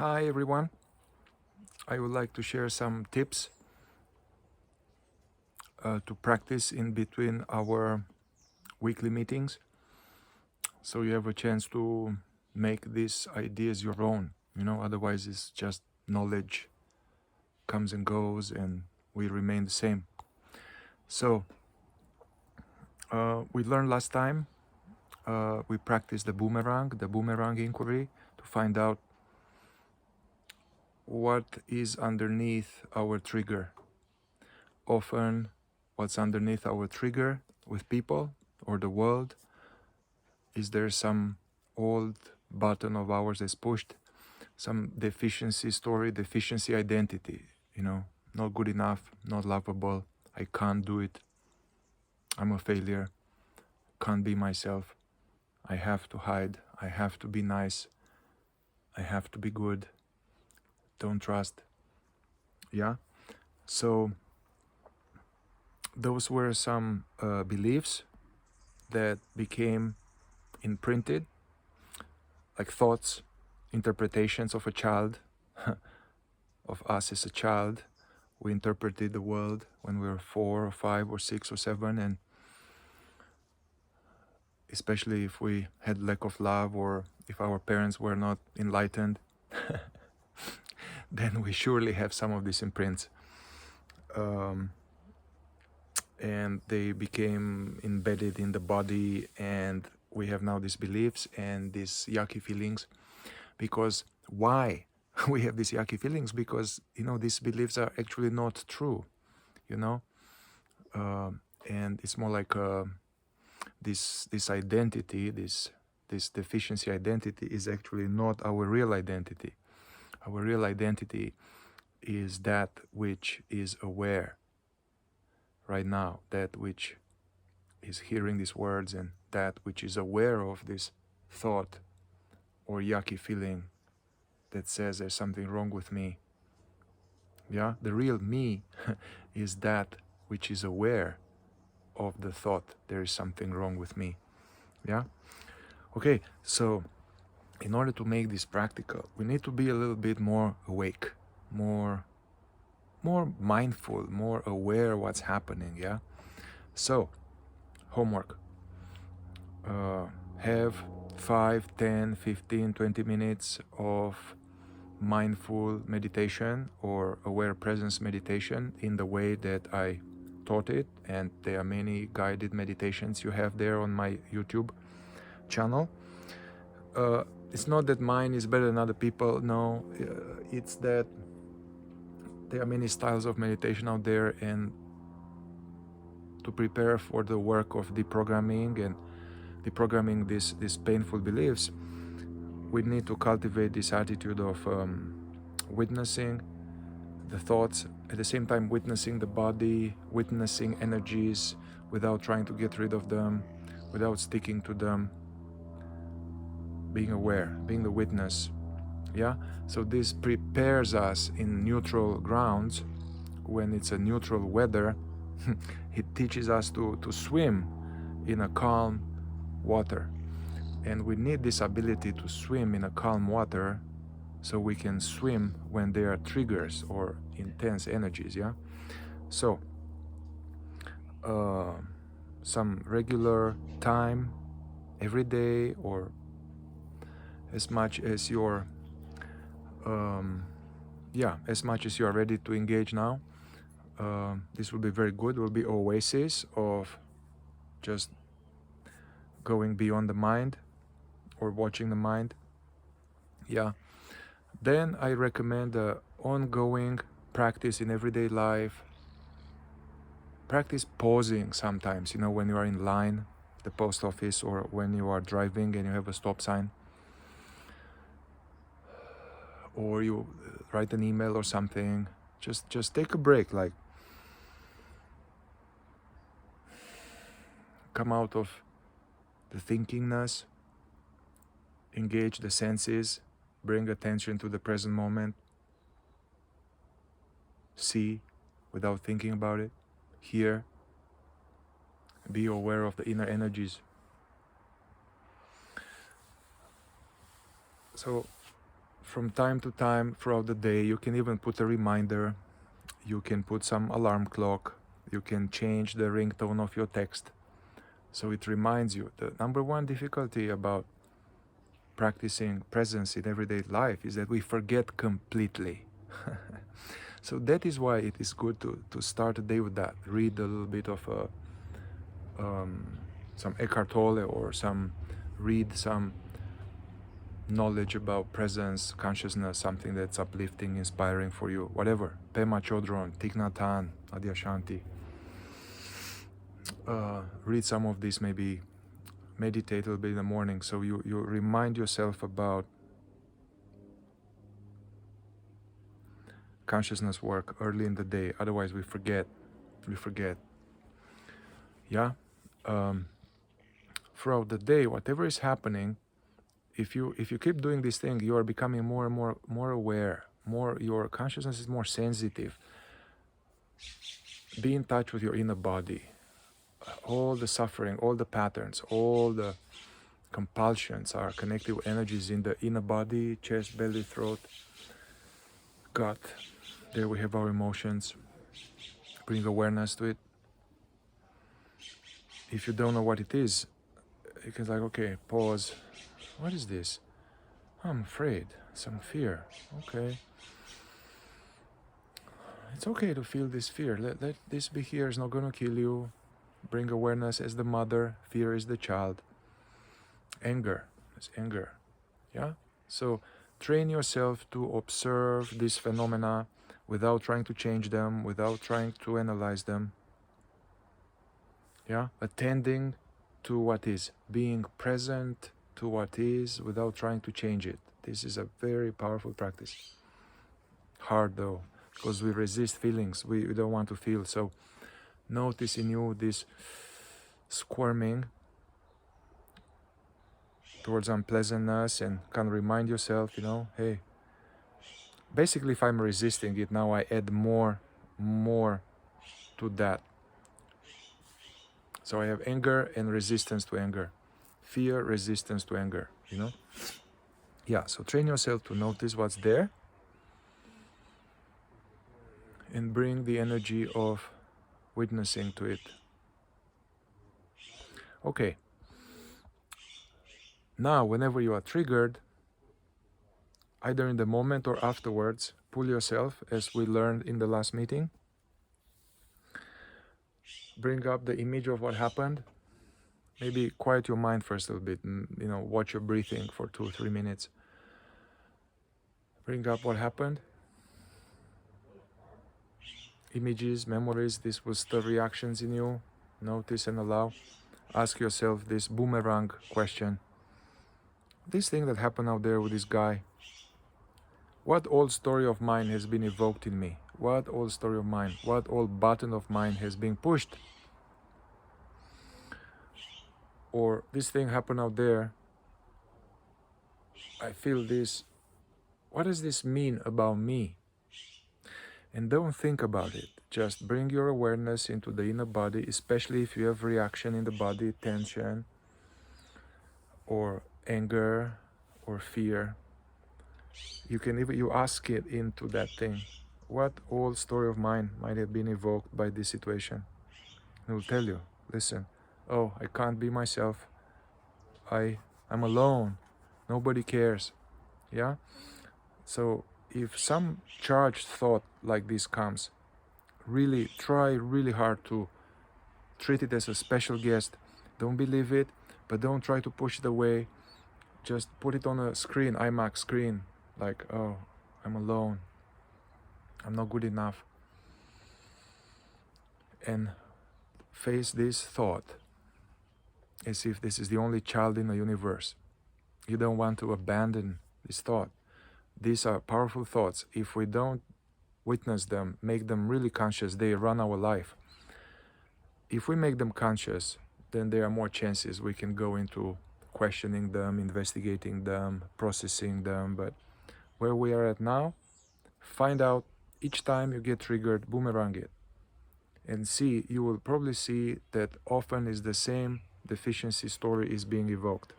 Hi everyone. I would like to share some tips to practice in between our weekly meetings, so you have a chance to make these ideas your own. Otherwise it's just knowledge comes and goes and we remain the same. So we learned last time, we practiced the boomerang inquiry to find out what is underneath our trigger. Often what's underneath our trigger with people or the world is there some old button of ours that's pushed, some deficiency story, deficiency identity, not good enough, not lovable, I can't do it, I'm a failure, can't be myself, I have to hide, I have to be nice, I have to be good, don't trust. Yeah, so those were some beliefs that became imprinted, like thoughts, interpretations of a child, of us as a child. We interpreted the world when we were 4 or 5 or 6 or 7, and especially if we had lack of love or if our parents were not enlightened, then we surely have some of these imprints. And they became embedded in the body, and we have now these beliefs and these yucky feelings. Because why we have these yucky feelings? Because these beliefs are actually not true, and it's more like this identity, this deficiency identity is actually not our real identity. Our real identity is that which is aware right now, that which is hearing these words, and that which is aware of this thought or yucky feeling that says there's something wrong with me. Yeah, the real me is that which is aware of the thought there is something wrong with me. Yeah, okay, so in order to make this practical, we need to be a little bit more awake, more mindful, more aware what's happening. Yeah, so homework, have 5, 10, 15, 20 minutes of mindful meditation or aware presence meditation in the way that I taught it, and there are many guided meditations you have there on my YouTube channel. It's not that mine is better than other people, no, it's that there are many styles of meditation out there, and to prepare for the work of deprogramming and deprogramming these painful beliefs, we need to cultivate this attitude of witnessing the thoughts, at the same time witnessing the body, witnessing energies without trying to get rid of them, without sticking to them, being aware, being the witness. Yeah, so this prepares us in neutral grounds. When it's a neutral weather, it teaches us to swim in a calm water. And we need this ability to swim in a calm water so we can swim when there are triggers or intense energies. Yeah, so some regular time every day, or as much as you're as much as you are ready to engage now, this will be very good. It will be oasis of just going beyond the mind or watching the mind. Yeah, then I recommend ongoing practice in everyday life. Practice pausing sometimes, when you are in line, the post office, or when you are driving and you have a stop sign, or you write an email or something. Just take a break, like come out of the thinkingness, engage the senses, bring attention to the present moment, see without thinking about it, hear, be aware of the inner energies. So from time to time throughout the day. You can even put a reminder. You can put some alarm clock. You can change the ringtone of your text so it reminds you. The number one difficulty about practicing presence in everyday life is that we forget completely. So that is why it is good to start a day with that. Read a little bit of some Eckhart Tolle, or read some knowledge about presence, consciousness, something that's uplifting, inspiring for you, whatever. Pema Chodron, Thich Nhat Hanh, Adyashanti. Read some of these, maybe meditate a little bit in the morning, so you remind yourself about consciousness work early in the day. Otherwise we forget. Yeah. Throughout the day, whatever is happening, if you keep doing this thing, you are becoming more and more aware. Your consciousness is more sensitive. Be in touch with your inner body. All the suffering, all the patterns, all the compulsions are connected with energies in the inner body, chest, belly, throat, gut. There we have our emotions. Bring awareness to it. If you don't know what it is, you can like, okay, pause. What is this? I'm afraid. Some fear. Okay. It's okay to feel this fear. Let this be here. It's not going to kill you. Bring awareness as the mother. Fear is the child. Anger is anger. Yeah? So train yourself to observe these phenomena without trying to change them, without trying to analyze them. Yeah? Attending to what is. Being present to what is without trying to change it. This is a very powerful practice. Hard though, because we resist feelings. We don't want to feel. So notice in you this squirming towards unpleasantness, and kind of remind yourself, hey, basically if I'm resisting it, now I add more to that. So I have anger and resistance to anger. Fear, resistance to anger, Yeah, so train yourself to notice what's there and bring the energy of witnessing to it. Okay. Now, whenever you are triggered, either in the moment or afterwards, pull yourself, as we learned in the last meeting. Bring up the image of what happened. Maybe quiet your mind first a little bit and, watch your breathing for 2-3 minutes. Bring up what happened. Images, memories, this was the reactions in you. Notice and allow. Ask yourself this boomerang question. This thing that happened out there with this guy, what old story of mine has been evoked in me? What old story of mine? What old button of mine has been pushed? Or this thing happened out there, I feel this. What does this mean about me? And don't think about it. Just bring your awareness into the inner body, especially if you have reaction in the body, tension, or anger, or fear. You ask it into that thing. What old story of mine might have been evoked by this situation? It will tell you, listen, oh, I can't be myself. I'm alone. Nobody cares. Yeah? So if some charged thought like this comes, really try really hard to treat it as a special guest. Don't believe it, but don't try to push it away. Just put it on a screen, IMAX screen, like, oh, I'm alone. I'm not good enough. And face this thought as if this is the only child in the universe. You don't want to abandon this thought. These are powerful thoughts. If we don't witness them, make them really conscious, they run our life. If we make them conscious, then there are more chances we can go into questioning them, investigating them, processing them. But where we are at now, find out each time you get triggered, boomerang it. And see, you will probably see that often is the same deficiency story is being evoked.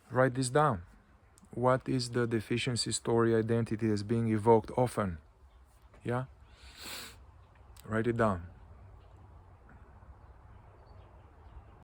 Write this down. what is the deficiency story identity that's being evoked often? Yeah? Write it down.